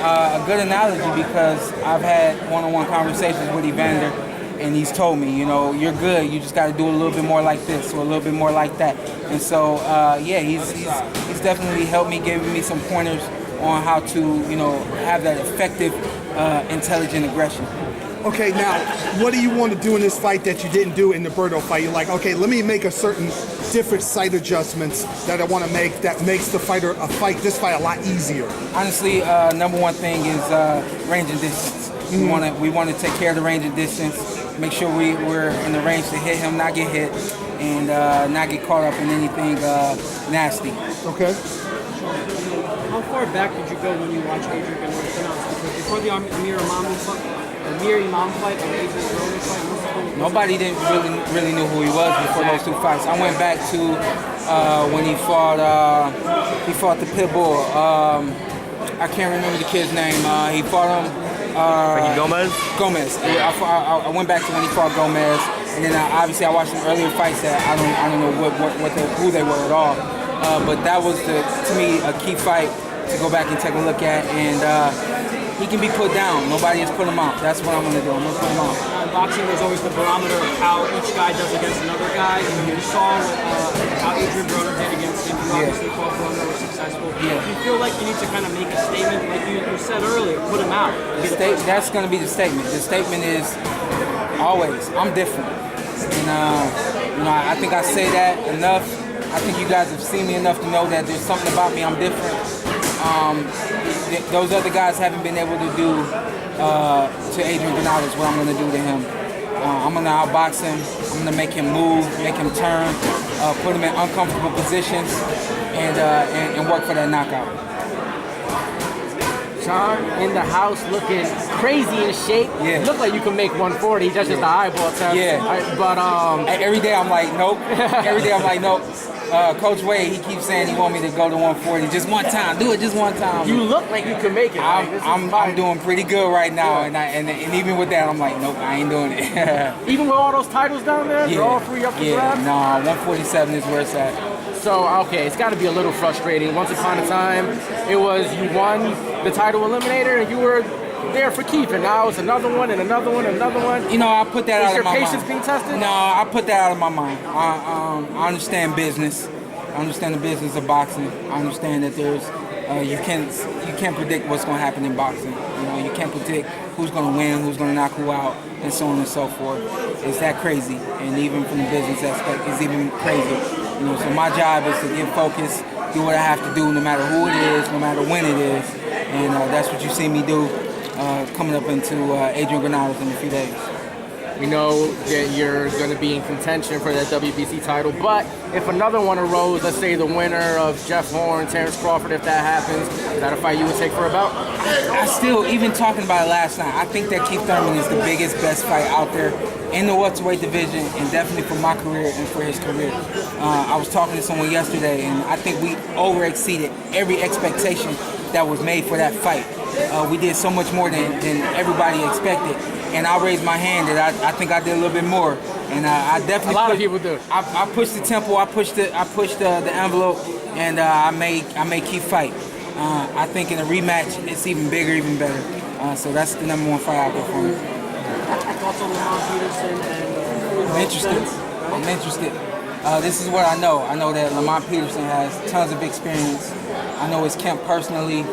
a good analogy because I've had one-on-one conversations with Evander, and he's told me, you're good. You just got to do a little bit more like this or a little bit more like that. And so, yeah, he's definitely helped me, giving me some pointers on how to, have that effective, intelligent aggression. Okay, now, what do you want to do in this fight that you didn't do in the Berto fight? You're like, okay, let me make a certain different sight adjustments that I want to make that makes this fight a lot easier. Honestly, number one thing is range and distance. Mm-hmm. We want to take care of the range and distance, make sure we're in the range to hit him, not get hit, and not get caught up in anything nasty. Okay. How far back did you go when you watched Adrian Granados? Because before the Amir Imam fight and Adrian Granados fight, nobody didn't really knew who he was before those two fights. I went back to when he fought the pit bull. I can't remember the kid's name. He fought him. Gomez. I went back to when he fought Gomez, and then obviously I watched some earlier fights that I don't know who they were at all. But that was to me a key fight to go back and take a look at, and he can be put down. Nobody has put him out. That's what I'm going to do. I'm going to put him out. Boxing is always the barometer of how each guy does against another guy. And you saw how Adrian Granados did against him. You obviously fought Granados was successful. Yeah. Do you feel like you need to kind of make a statement, like you said earlier, put him out? That's going to be the statement. The statement is always, I'm different. And I think I say that enough. I think you guys have seen me enough to know that there's something about me, I'm different. Those other guys haven't been able to do to Adrian Granados what I'm going to do to him. I'm going to outbox him. I'm going to make him move, make him turn, put him in uncomfortable positions, and work for that knockout. Shawn in the house looking crazy in shape. Yeah. Look like you can make 140. That's just the eyeball test. Yeah. But every day I'm like, nope. Every day I'm like, nope. Coach Wade, he keeps saying he want me to go to 140 just one time. Do it just one time. You look like you can make it. I'm doing pretty good right now, and even with that, I'm like, nope, I ain't doing it. Even with all those titles down there, they're all three up for grabs? No, 147 is where it's at. So, okay, it's got to be a little frustrating. Once upon a time, it was you won the title eliminator and you were there for keeping. Now it's another one and another one and another one. I put that out of my mind. Is your patience being tested? No, I put that out of my mind. I understand business. I understand the business of boxing. I understand that there's you can't predict what's going to happen in boxing. You can't predict who's going to win, who's going to knock who out, and so on and so forth. It's that crazy, and even from the business aspect, it's even crazy. So my job is to get focused, do what I have to do, no matter who it is, no matter when it is, and that's what you see me do coming up into Adrian Granados in a few days. We know that you're going to be in contention for that WBC title, but if another one arose, let's say the winner of Jeff Horn, Terrence Crawford, if that happens, is that a fight you would take for a bout? I still, even talking about it last night, I think that Keith Thurman is the biggest, best fight out there in the welterweight division, and definitely for my career and for his career. I was talking to someone yesterday, and I think we over-exceeded every expectation that was made for that fight. We did so much more than everybody expected. And I'll raise my hand that I think I did a little bit more, and I definitely. A lot of people do. I pushed the tempo, I pushed the envelope, and I made Keith fight. I think in a rematch, it's even bigger, even better. So that's the number one fight out there for me. Thoughts on Lamont Peterson and I'm interested. This is what I know. I know that Lamont Peterson has tons of experience. I know his camp personally.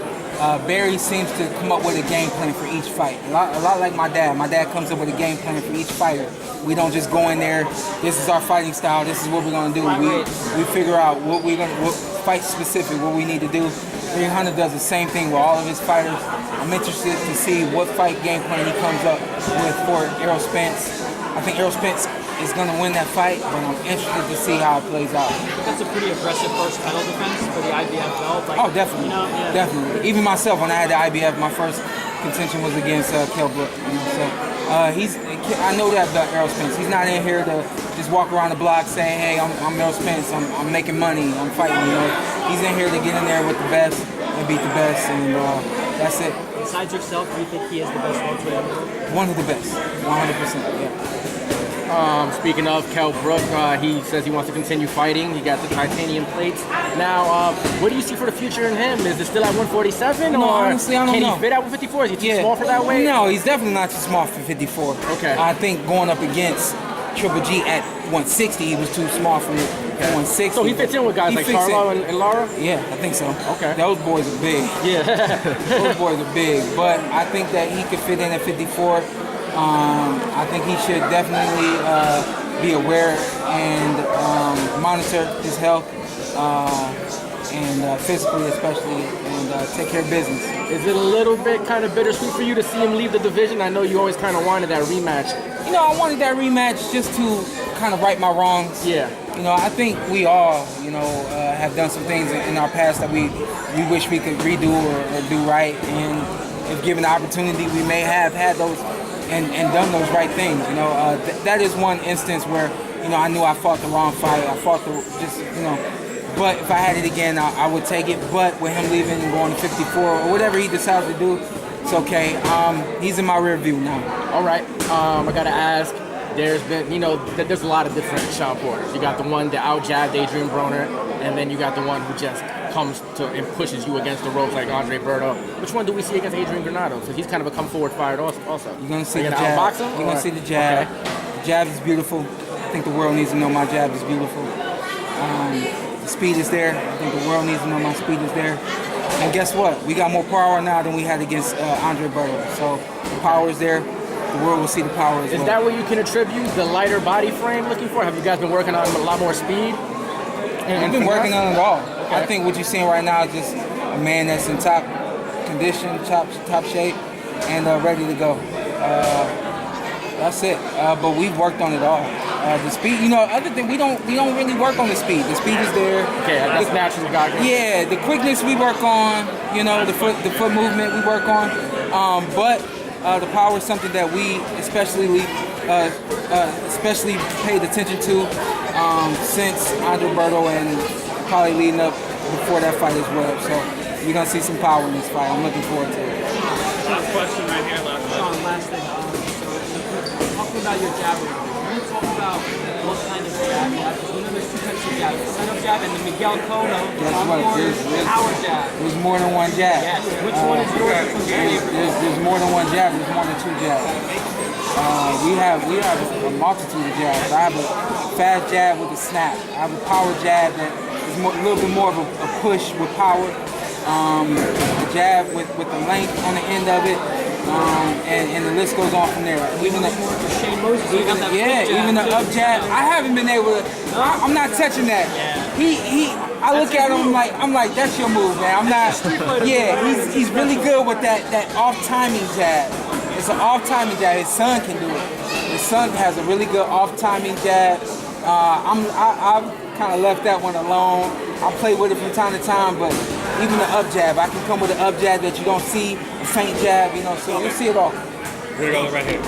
Barry seems to come up with a game plan for each fight. A lot like my dad. My dad comes up with a game plan for each fighter. We don't just go in there, this is our fighting style, this is what we're going to do. We figure out what fight specific, what we need to do. 300 does the same thing with all of his fighters. I'm interested to see what fight game plan he comes up with for Errol Spence. I think Errol Spence is going to win that fight, but I'm interested to see how it plays out. That's a pretty aggressive first title defense for the IBF belt. Definitely. Definitely. Even myself, when I had the IBF, my first contention was against Kell Brook. I know that about Errol Spence. He's not in here to just walk around the block saying, "Hey, I'm Errol Spence. I'm making money. I'm fighting." He's in here to get in there with the best and beat the best, and that's it. Besides yourself, do you think he is the best welterweight? One of the best, 100%. Yeah. Speaking of Kell Brook, he says he wants to continue fighting. He got the titanium plates. Now, what do you see for the future in him? Is it still at 147? No, or honestly, I don't know. Can he fit at 154? Is he too small for that weight? No, he's definitely not too small for 54. Okay. I think going up against Triple G at 160, he was too small for 160. So he fits in with guys like Charlo and Lara? Yeah, I think so. Okay. Those boys are big. Yeah. Those boys are big. But I think that he could fit in at 54. I think he should definitely be aware and monitor his health and physically especially, and take care of business. Is it a little bit kind of bittersweet for you to see him leave the division? I know you always kind of wanted that rematch. You know, I wanted that rematch just to kind of right my wrongs. Yeah. You know, I think we all, have done some things in our past that we wish we could redo or do right. And if given the opportunity, we may have had those and done those right things. That is one instance where, I knew I fought the wrong fight. I fought but if I had it again, I would take it. But with him leaving and going to 54 or whatever he decides to do, it's okay. He's in my rear view now. All right. I got to ask, there's been, there's a lot of different Shawn Porters. You got the one that out-jabbed Adrian Broner, and then you got the one who just comes to and pushes you against the ropes like Andre Berto. Which one do we see against Adrian Granados? Because he's kind of a come-forward fighter also. You're going to see the jab. outbox him? You're going to see the jab. Okay. The jab is beautiful. I think the world needs to know my jab is beautiful. The speed is there. I think the world needs to know my speed is there. And guess what? We got more power now than we had against Andre Berto. So the power is there. The world will see the power as well. Is that what you can attribute the lighter body frame looking for? Have you guys been working on a lot more speed? I've been working on it all. Okay. I think what you're seeing right now is just a man that's in top condition, top shape, and ready to go. That's it. But we've worked on it all. The speed, other thing, we don't really work on the speed. The speed is there. Okay, that's natural, got you. Yeah, the quickness we work on. The foot movement we work on. But the power is something that we especially paid attention to since Andre Berto and probably leading up before that fight as well. So we're gonna see some power in this fight. I'm looking forward to it. Last question right here, last thing. Talking about your jab, can you talk about what kind of jab you have? Because we know there's two types of jab, the setup jab and the Miguel Cotto power jab. There's more than one jab. Yes. Which one is yours? There's more than one jab. There's more than two jabs. We have a multitude of jabs. I have a fast jab with a snap. I have a power jab that is a little bit more of a push with power. A jab with the length on the end of it. And the list goes on from there. Even the up jab. I haven't been able to. I'm not touching that. I look at him I'm like, that's your move, man. I'm not. Yeah, he's really good with that off timing jab. It's an off timing jab. His son can do it. His son has a really good off timing jab. I've kind of left that one alone. I play with it from time to time, but even the up jab, I can come with an up jab that you don't see, a feint jab, so you'll see it all. We're going right here.